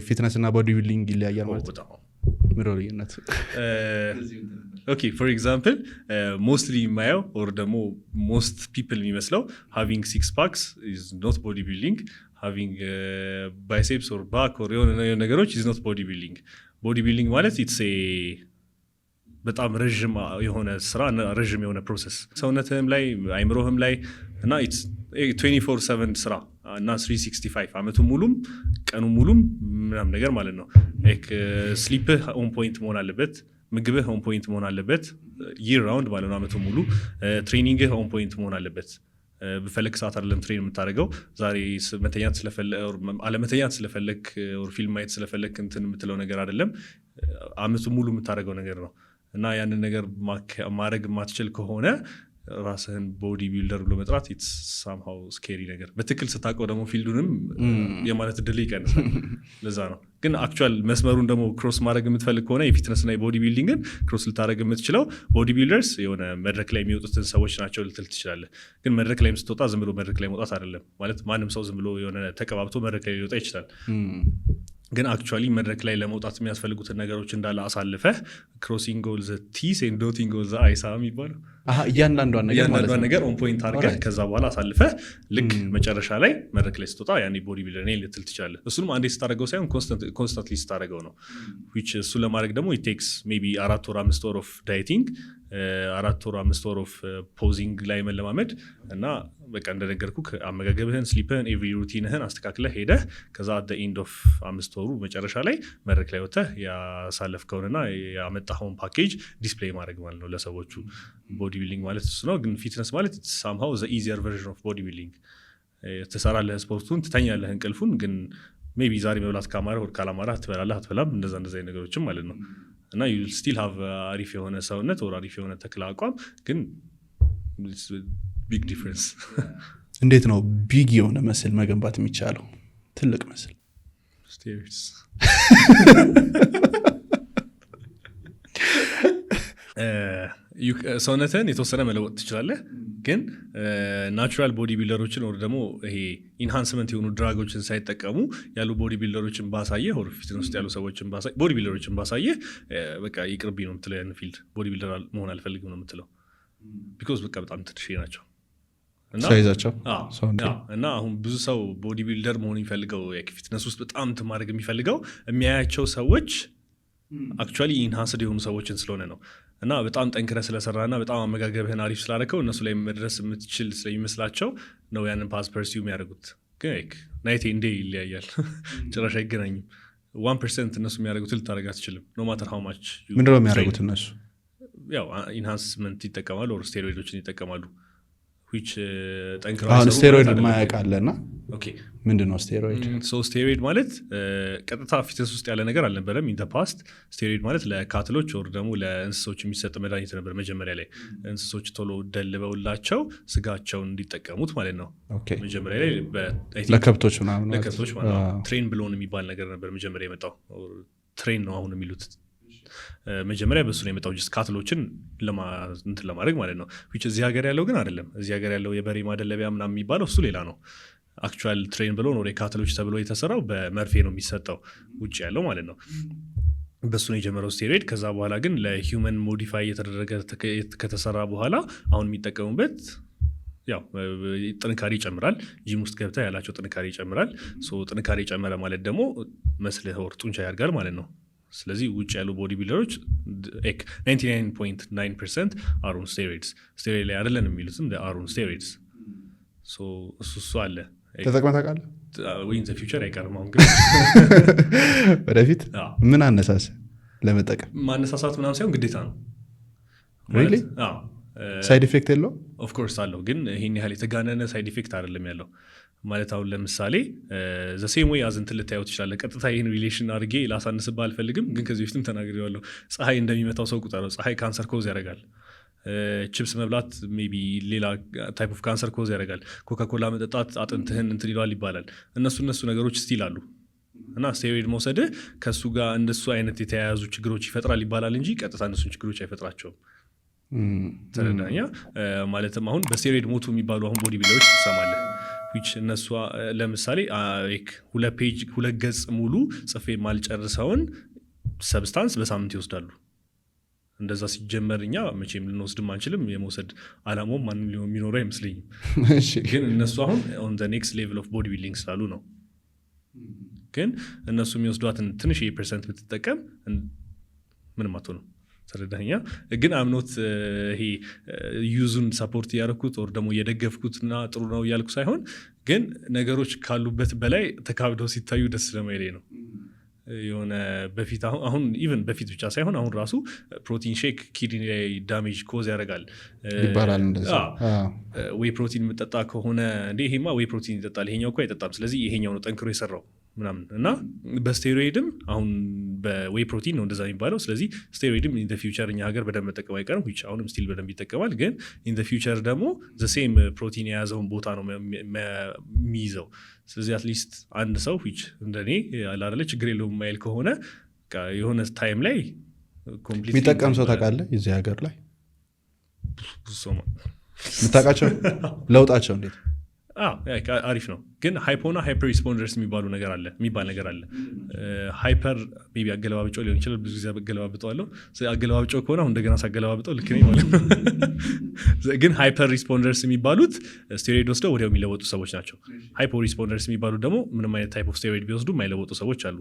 ፊትነስ እና ቦዲ ቢልዲንግ ይለያያል ማለት ነው። ምሮሪነት okay, for example, mostly ማየው or ደግሞ most people የሚመስለው having six packs is not bodybuilding, having biceps or back or የሆነ ነገሮች is not bodybuilding. bodybuilding ማለት it's a በጣም ረጅም የሆነ ስራ እና ረጅም የሆነ ፕሮሰስ ሰውነትህም ላይ አይምሮህም ላይ እና it's 24/7 ስራ እና 365 አመቱ ሙሉም ቀኑ ሙሉም ምናም ነገር ማለት ነው። like sleepህ on point መሆን አለበት፣ ምግብህ on point መሆን አለበት year round ማለት ነው አመቱ ሙሉ። ትሬኒንግህ on point መሆን አለበት። በፈለክ ሰዓት አይደለም ትሬን የምታደርገው ዛሬ መተኛት ስለፈለክ አለመተኛት ስለፈለክ or ፊልም ማየት ስለፈለክ እንትን የምትለው ነገር አይደለም፣ አመቱ ሙሉ የምታደርገው ነገር ነው። እና ያንን ነገር ማድረግ ማትችል ከሆነ ራስህን ቦዲ ቢልደር ብሎ መጥራት it's somehow scary ነገር። በትክክል ስታውቀው ደግሞ ፊልዱንም የማለት እድል ይቀንሳል። ለዛ ነው ግን አክቹዋል መስመሩን ደግሞ ክሮስ ማድረግ የምትፈልግ ከሆነ የፊትነስ እና የቦዲ ቢልዲንግን ክሮስ ልታደርግ የምትችለው ቦዲ ቢልደርስ የሆነ መድረክ ላይ የሚወጡትን ሰዎች ናቸው ልትል ትችላለህ። ግን መድረክ ላይም ስትወጣ ዝም ብሎ መድረክ ላይ መውጣት አይደለም ማለት ማንም ሰው ዝም ብሎ የሆነ ተቀባብቶ መድረክ ላይ ሊወጣ ይችላል። ግን አክቹዋሊ መድረክ ላይ ለመውጣት የሚያስፈልጉትን ነገሮች እንዳለ አሳልፈህ ክሮሲንግ ኦል ዘ ቲስ ኤንድ ዶቲንግ ኦል ዘ አይስ የሚባለው እያንዳንዷን ነገር ኦን ፖይንት አድርገህ ከዛ በኋላ አሳልፈህ ልክ መጨረሻ ላይ መድረክ ላይ ስትወጣ ያኔ ቦዲ ቢልደር ነኝ ልትል ትችላለህ። እሱንም አንዴ ስታደርገው ሳይሆን ኮንስታንትሊ ስታደርገው ነው። which እሱ ለማድረግ ደግሞ it takes maybe 4 or 5 ወር ኦፍ ዳይቲንግ 4 or 5 ወር ኦፍ ፖዚንግ ላይ መለማመድ እና በቃ እንደነገርኩ አመጋገብህን ስሊፕህን ኤቭሪ ሩቲንህን አስተካክለህ ሄደህ ከዛ at the end of 5 ወሩ መጨረሻ ላይ መድረክ ላይ ወጥተህ ያሳለፍከውንና ያመጣኸውን ፓኬጅ ዲስፕሌይ ማድረግ ማለት ነው ለሰዎቹ። ቦዲ ቢልዲንግ ማለት እሱ ነው። ግን ፊትነስ ማለት somehow the easier version of body building። ትሰራለህ ስፖርቱን ትተኛለህ እንቅልፉን፣ ግን ሜቢ ዛሬ መብላት ካማረ ወር ካላማረ ትበላለህ አትበላም፣ እንደዛ ነገሮችም ማለት ነው። እና you will still have አሪፍ የሆነ ሰውነት ወር አሪፍ የሆነ ተክለ አቋም፣ ግን ቢግ ዲፍረንስ። እንዴት ነው ቢግ የሆነ መስል መገንባት የሚቻለው? ትልቅ መስል ስቴሮይድስ ሰውነትን የተወሰነ መለወጥ ትችላለህ። ግን ናቹራል ቦዲ ቢልደሮችን ወር ደግሞ ይሄ ኢንሃንስመንት የሆኑ ድራጎችን ሳይጠቀሙ ያሉ ቦዲ ቢልደሮችን ባሳየህ ወር ፊትነስ ውስጥ ያሉ ሰዎችን ባሳየህ ቦዲ ቢልደሮችን ባሳየህ በቃ ይቅርብኝ ነው የምትለው። ያን ፊልድ ቦዲ ቢልደር መሆን አልፈልግም ነው የምትለው። ቢኮዝ በቃ በጣም ትንሽ ናቸው ሳይዛቸው እና አሁን ብዙ ሰው ቦዲ ቢልደር መሆን የሚፈልገው ፊትነስ ውስጥ በጣም ማድረግ የሚፈልገው የሚያያቸው ሰዎች አክቹዋሊ ኢንሃንስድ የሆኑ ሰዎችን ስለሆነ ነው። እና በጣም ጠንክረህ ስለሰራና በጣም አመጋገብህን አሪፍ ስላደረከው እነሱ ላይ መድረስ የምትችል ስለሚመስላቸው ነው ያንን ፓስ ፐርሲው የሚያደርጉት። ግን ናይቴ እንዴ ይለያያል፣ ጭራሽ አይገናኝም። 1% እነሱ የሚያደርጉት ልታደርግ አትችልም። ኖ ማተር ሃው ማች ምንድነው የሚያደርጉት እነሱ? ያው ኢንሃንስመንት ይጠቀማሉ ወር ስቴሮይዶችን ይጠቀማሉ። which ስቴሮይድ ማያውቃለና ምንድነው ስቴሮይድ? ስቴሮይድ ማለት ቀጥታ ፊትነስ ውስጥ ያለ ነገር አልነበረም። ኢን ዘ ፓስት ስቴሮይድ ማለት ለካትሎች ወር ደግሞ ለእንስሶች የሚሰጥ መድኃኒት ነበር። መጀመሪያ ላይ እንስሶች ቶሎ ደልበውላቸው ስጋቸውን እንዲጠቀሙት ማለት ነው። መጀመሪያ ላይ ለከብቶች ምናምን ለከብቶች ማለት ነው። ትሬን ብሎን የሚባል ነገር ነበር መጀመሪያ የመጣው። ትሬን ነው አሁን የሚሉት። መጀመሪያ በሱ ነው የመጣው ጅስ ካትሎችን እንትን ለማድረግ ማለት ነው። which እዚህ ሀገር ያለው ግን አይደለም። እዚህ ሀገር ያለው የበሬ ማደለቢያ ምናምን የሚባለው እሱ ሌላ ነው። አክቹዋል ትሬን ብሎ ነው ካትሎች ተብሎ የተሰራው በመርፌ ነው የሚሰጠው ውጭ ያለው ማለት ነው። በሱ ነው የጀመረው ስቴሮይድ። ከዛ በኋላ ግን ለሂውመን ሞዲፋይ የተደረገ ከተሰራ በኋላ አሁን የሚጠቀሙበት ያው ጥንካሬ ይጨምራል። ጂም ውስጥ ገብታ ያላቸው ጥንካሬ ይጨምራል። ጥንካሬ ጨመረ ማለት ደግሞ መስልህ ወር ጡንቻ ያድጋል ማለት ነው። ስለዚህ ውጭ ያሉ ቦዲ ቢልደሮች 99.9% አሩን ስቴሮይድስ ስቴሮይድ ላይ አይደለም የሚሉትም አሩን ስቴሮይድስ። እሱ አለ ተጠቅመህ ታውቃለህ? ኢን ዘ ፊውቸር አይቀርም። አሁን ግን ወደፊት ምን አነሳስ ለመጠቀም? ማነሳሳት ምናምን ሳይሆን ግዴታ ነው። ሪሊ ሳይድ ኢፌክት የለው? ኦፍ ኮርስ አለው፣ ግን ይሄን ያህል የተጋነነ ሳይድ ኢፌክት አይደለም ያለው። ማለት አሁን ለምሳሌ ዘ ሴም ዌይ አዝንትን ልታየው ትችላለህ። ቀጥታ ይህን ሪሌሽን አድርጌ ላሳንስብህ አልፈልግም፣ ግን ከዚህ በፊትም ተናግሬዋለሁ። ፀሐይ እንደሚመታው ሰው ቁጠረው። ፀሐይ ካንሰር ኮዝ ያደርጋል። ቺፕስ መብላት ሜይ ቢ ሌላ ታይፕ ኦፍ ካንሰር ኮዝ ያደርጋል። ኮካኮላ መጠጣት አጥንትህን እንትን ይለዋል ይባላል። እነሱ ነገሮች ስቲል አሉ። እና ስቴሮይድ መውሰድ ከእሱ ጋር እንደሱ አይነት የተያያዙ ችግሮች ይፈጥራል ይባላል እንጂ ቀጥታ እነሱን ችግሮች አይፈጥራቸውም። ተረዳኛ? ማለትም አሁን በስቴሮይድ ሞቱ የሚባሉ አሁን ቦዲ ቢልደሮች ትሰማለህ። which እነሱ ለምሳሌ ሁለት ገጽ ሙሉ ጽፌ ማልጨርሰውን ሰብስታንስ በሳምንት ይወስዳሉ። እንደዛ ሲጀመር እኛ መቼም ልንወስድም አንችልም፣ የመውሰድ አላማውም ማንም የሚኖረው አይመስለኝም። ግን እነሱ አሁን on the next level of body building ስላሉ ነው። ግን እነሱ የሚወስዷትን ትንሽ ፐርሰንት ብትጠቀም ምንም አትሆንም። ተረዳኛ። ግን አምኖት ይሄ ዩዙን ሰፖርት ያደረኩት ወር ደግሞ እየደገፍኩትና ጥሩ ነው እያልኩ ሳይሆን ግን ነገሮች ካሉበት በላይ ተካብደው ሲታዩ ደስ ስለማይለኝ ነው። የሆነ በፊት አሁን ኢቨን በፊት ብቻ ሳይሆን አሁን ራሱ ፕሮቲን ሼክ ኪድኒ ላይ ዳሜጅ ኮዝ ያደርጋል ይባላል። ዌይ ፕሮቲን የምጠጣ ከሆነ እንዴ ይሄማ ዌይ ፕሮቲን ይጠጣል ይሄኛው እኮ አይጠጣም፣ ስለዚህ ይሄኛው ነው ጠንክሮ የሰራው ምናምን እና በስቴሮይድም አሁን በዌይ ፕሮቲን ነው እንደዛ የሚባለው። ስለዚህ ስቴሮይድም ኢን ዘ ፊውቸር እኛ ሀገር በደንብ መጠቀም አይቀርም፣ which አሁንም ስቲል በደንብ ይጠቀማል። ግን ኢን ዘ ፊውቸር ደግሞ ዘ ሴም ፕሮቲን የያዘውን ቦታ ነው የሚይዘው። ስለዚህ አትሊስት አንድ ሰው which እንደኔ ያላለ ችግር የለውም ማይል ከሆነ የሆነ ታይም ላይ ኮምፕሊት የሚጠቀም ሰው ታውቃለህ? እዚህ ሀገር ላይ የምታውቃቸው ለውጣቸው እንዴት? አሪፍ ነው። ግን ሃይፖና ሃይፐር ሪስፖንደርስ የሚባል ነገር አለ። ሃይፐር ሜይ ቢ አገለባብጨው ሊሆን ይችላል። ብዙ ጊዜ አገለባብጠዋለሁ። አገለባብጨው ከሆነ አሁን እንደገና ሳገለባብጠው ልክ ነኝ ማለት ነው። ግን ሃይፐር ሪስፖንደርስ የሚባሉት ስቴሮይድ ወስደው ወዲያው የሚለወጡ ሰዎች ናቸው። ሃይፖ ሪስፖንደርስ የሚባሉት ደግሞ ምንም አይነት ታይፕ ኦፍ ስቴሮይድ ቢወስዱ የማይለወጡ ሰዎች አሉ።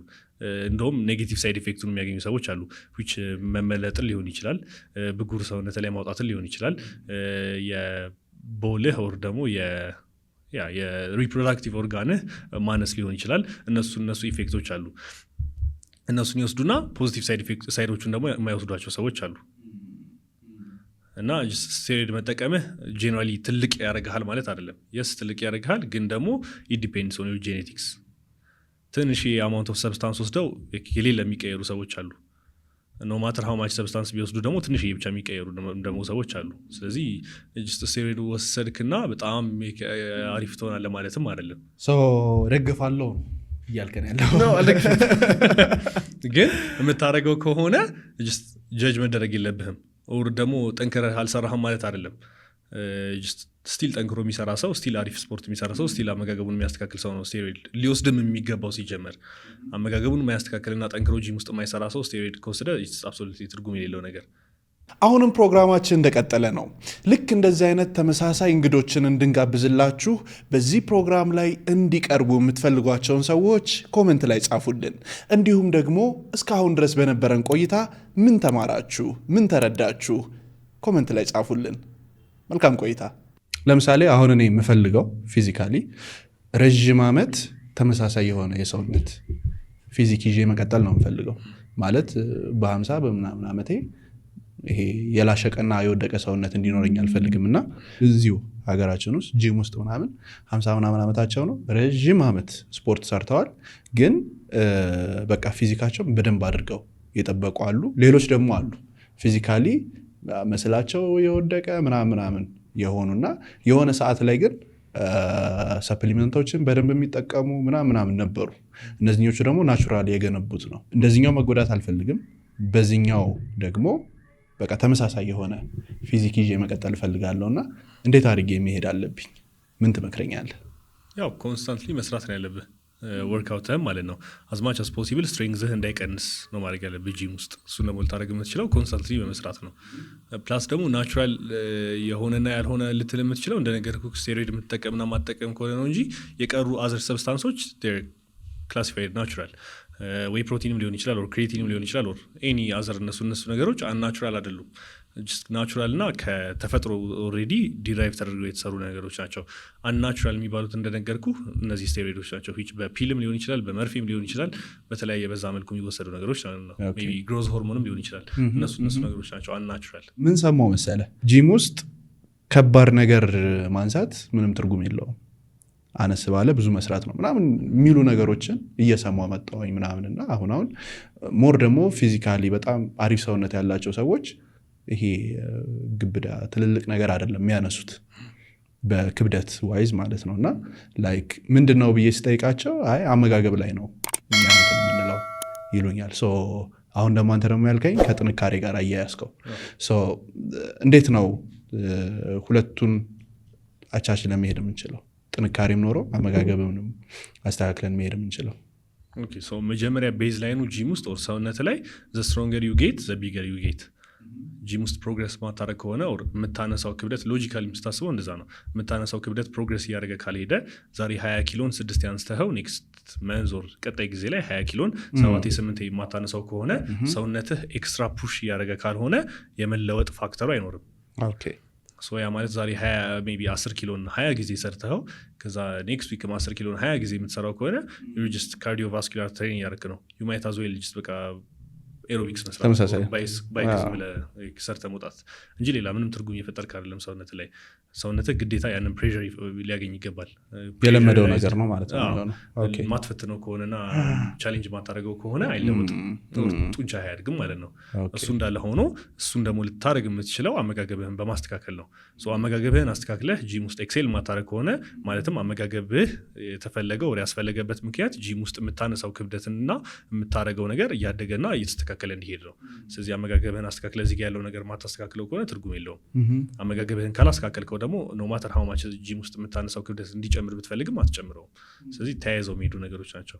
እንደውም ኔጌቲቭ ሳይድ ኢፌክቱን የሚያገኙ ሰዎች አሉ። which መመለጥን ሊሆን ይችላል፣ ብጉር ሰውነት ላይ ማውጣትን ሊሆን ይችላል፣ የቦልህ ወር ደግሞ የሪፕሮዳክቲቭ ኦርጋንህ ማነስ ሊሆን ይችላል። እነሱ ኢፌክቶች አሉ። እነሱን ይወስዱና ፖዚቲቭ ሳይዶቹን ደግሞ የማይወስዷቸው ሰዎች አሉ። እና ስቴሮይድ መጠቀምህ ጄኔራሊ ትልቅ ያደርግሃል ማለት አይደለም። የስ ትልቅ ያደርግሃል፣ ግን ደግሞ ኢንዲፔንድስ ኦን ዩር ጄኔቲክስ። ትንሽ አማውንት ኦፍ ሰብስታንስ ወስደው የሌለ የሚቀየሩ ሰዎች አሉ። ኖ ማተር ሃው ማች ሰብስታንስ ቢወስዱ ደግሞ ትንሽ ብቻ የሚቀየሩ ደግሞ ሰዎች አሉ። ስለዚህ ስቴሮይድ ወሰድክና በጣም አሪፍ ትሆናለህ ማለትም አይደለም። ደግፋለሁ እያልከን ያለው ግን የምታደርገው ከሆነ ጀጅ መደረግ የለብህም። ኦር ደግሞ ጠንክረህ አልሰራህም ማለት አይደለም። ስቲል ጠንክሮ የሚሰራ ሰው፣ ስቲል አሪፍ ስፖርት የሚሰራ ሰው፣ ስቲል አመጋገቡን የሚያስተካክል ሰው ነው ስቴሮይድ ሊወስድም የሚገባው። ሲጀመር አመጋገቡን የማያስተካክልና ጠንክሮ ጂም ውስጥ የማይሰራ ሰው ስቴሮይድ ከወሰደ አብሶሉትሊ ትርጉም የሌለው ነገር። አሁንም ፕሮግራማችን እንደቀጠለ ነው። ልክ እንደዚህ አይነት ተመሳሳይ እንግዶችን እንድንጋብዝላችሁ በዚህ ፕሮግራም ላይ እንዲቀርቡ የምትፈልጓቸውን ሰዎች ኮመንት ላይ ጻፉልን። እንዲሁም ደግሞ እስካሁን ድረስ በነበረን ቆይታ ምን ተማራችሁ፣ ምን ተረዳችሁ? ኮመንት ላይ ጻፉልን። መልካም ቆይታ። ለምሳሌ አሁን እኔ የምፈልገው ፊዚካሊ ረዥም ዓመት ተመሳሳይ የሆነ የሰውነት ፊዚክ ይዤ መቀጠል ነው የምፈልገው። ማለት በ50 በምናምን ዓመቴ ይሄ የላሸቀና የወደቀ ሰውነት እንዲኖረኝ አልፈልግም። እና እዚሁ ሀገራችን ውስጥ ጂም ውስጥ ምናምን 50 ምናምን ዓመታቸው ነው ረዥም ዓመት ስፖርት ሰርተዋል፣ ግን በቃ ፊዚካቸው በደንብ አድርገው የጠበቁ አሉ። ሌሎች ደግሞ አሉ ፊዚካሊ መስላቸው የወደቀ ምናምን የሆኑና የሆነ ሰዓት ላይ ግን ሰፕሊመንቶችን በደንብ የሚጠቀሙ ምናምን ነበሩ። እነዚህኞቹ ደግሞ ናቹራል የገነቡት ነው። እንደዚህኛው መጎዳት አልፈልግም፣ በዚህኛው ደግሞ በቃ ተመሳሳይ የሆነ ፊዚክ ይዤ መቀጠል እፈልጋለሁ። እና እንዴት አድርጌ መሄድ አለብኝ? ምን ትመክረኛለህ? ያው ኮንስታንትሊ መስራት ነው ያለብህ፣ ወርክአውትህም ማለት ነው። አዝማች አስ ፖሲብል ስትሬንግዝህ እንዳይቀንስ ነው ማድረግ ያለብህ ጂም ውስጥ። እሱን ደግሞ ልታደርግ የምትችለው ኮንስታንትሊ በመስራት ነው። ፕላስ ደግሞ ናቹራል የሆነና ያልሆነ ልትል የምትችለው እንደነገርኩህ ስቴሮይድ የምትጠቀምና ማጠቀም ከሆነ ነው እንጂ የቀሩ አዘር ሰብስታንሶች ክላሲፋይድ ናቹራል ወይ ፕሮቲንም ሊሆን ይችላል ኦር ክሬቲንም ሊሆን ይችላል ኦር ኤኒ አዘር እነሱ ነገሮች አንናቹራል አይደሉም። ናቹራል እና ከተፈጥሮ ኦልሬዲ ዲራይቭ ተደርገው የተሰሩ ነገሮች ናቸው። አንናቹራል የሚባሉት እንደነገርኩ እነዚህ ስቴሮይዶች ናቸው። በፒልም ሊሆን ይችላል፣ በመርፌም ሊሆን ይችላል፣ በተለያየ በዛ መልኩ የሚወሰዱ ነገሮች ነው። ሜይ ቢ ግሮዝ ሆርሞንም ሊሆን ይችላል። እነሱ ነገሮች ናቸው አንናቹራል። ምን ሰማው መሰለ፣ ጂም ውስጥ ከባድ ነገር ማንሳት ምንም ትርጉም የለውም፣ አነስ ባለ ብዙ መስራት ነው ምናምን የሚሉ ነገሮችን እየሰማሁ መጣሁኝ ምናምንና አሁን ሞር ደግሞ ፊዚካሊ በጣም አሪፍ ሰውነት ያላቸው ሰዎች ይሄ ግብዳ ትልልቅ ነገር አይደለም የሚያነሱት በክብደት ዋይዝ ማለት ነው። እና ላይክ ምንድነው ብዬ ስጠይቃቸው አይ አመጋገብ ላይ ነው የምንለው ይሉኛል። አሁን ደግሞ አንተ ደግሞ ያልከኝ ከጥንካሬ ጋር አያያዝከው። እንዴት ነው ሁለቱን አቻችለን ለመሄድ የምንችለው? ጥንካሬም ኖሮ አመጋገብንም አስተካክለን መሄድ የምንችለው። ኦኬ ሶ መጀመሪያ ቤዝ ላይኑ ጂም ውስጥ ኦር ሰውነት ላይ ዘ ስትሮንገር ዩ ጌት ዘ ቢገር ዩ ጌት። ጂም ውስጥ ፕሮግረስ ማታረግ ከሆነ ኦር የምታነሳው ክብደት ሎጂካሊ የምታስበው እንደዛ ነው። የምታነሳው ክብደት ፕሮግረስ እያደረገ ካልሄደ ዛሬ 20 ኪሎን 6 ያንስተኸው ኔክስት መንዞር ቀጣይ ጊዜ ላይ 20 ኪሎን 7-8 የማታነሳው ከሆነ ሰውነትህ ኤክስትራ ፑሽ እያደረገ ካልሆነ የመለወጥ ፋክተሩ አይኖርም። ኦኬ ሶ ያ ማለት ዛሬ 20 ሜቢ 10 ኪሎን 20 ጊዜ ሰርተኸው ከዛ ኔክስት ዊክ 10 ኪሎን 20 ጊዜ የምትሰራው ከሆነ ዩ ጀስት ካርዲዮቫስኩላር ትሬኒንግ ያደረክ ነው። ዩ ማይት አዝ ዌል ጀስት በቃ ኤሮቢክስ መስራት ባይክስ ብለህ ሰርተህ መውጣት እንጂ ሌላ ምንም ትርጉም እየፈጠርክ አይደለም። ሰውነትህ ግዴታ ያንን ፕሬዠር ሊያገኝ ይገባል። የለመደው ነገር ነው ማለት ነው። ማትፈትነው ከሆነና ቻሌንጅ ማታደረገው ከሆነ አይለወጥም፣ ጡንቻ አያድግም ማለት ነው። እሱ እንዳለ ሆኖ እሱን ደግሞ ልታደረግ የምትችለው አመጋገብህን በማስተካከል ነው። አመጋገብህን አስተካክለህ ጂም ውስጥ ኤክሴል ማታደረግ ከሆነ ማለትም አመጋገብህ የተፈለገው ወደ ያስፈለገበት ምክንያት ጂም ውስጥ የምታነሳው ክብደትና የምታደረገው ነገር እያደገና እየተስተካከለ እንዲሄድ ነው። ስለዚህ አመጋገብህን አስተካክለህ እዚህ ያለው ነገር ማታስተካክለው ከሆነ ትርጉም የለውም። አመጋገብህን ካላስተካከልከው ደግሞ ኖ ማተር ሃው ማች ጂም ውስጥ የምታነሳው ክብደት እንዲጨምር ብትፈልግም አትጨምረውም። ስለዚህ ተያይዘው የሚሄዱ ነገሮች ናቸው።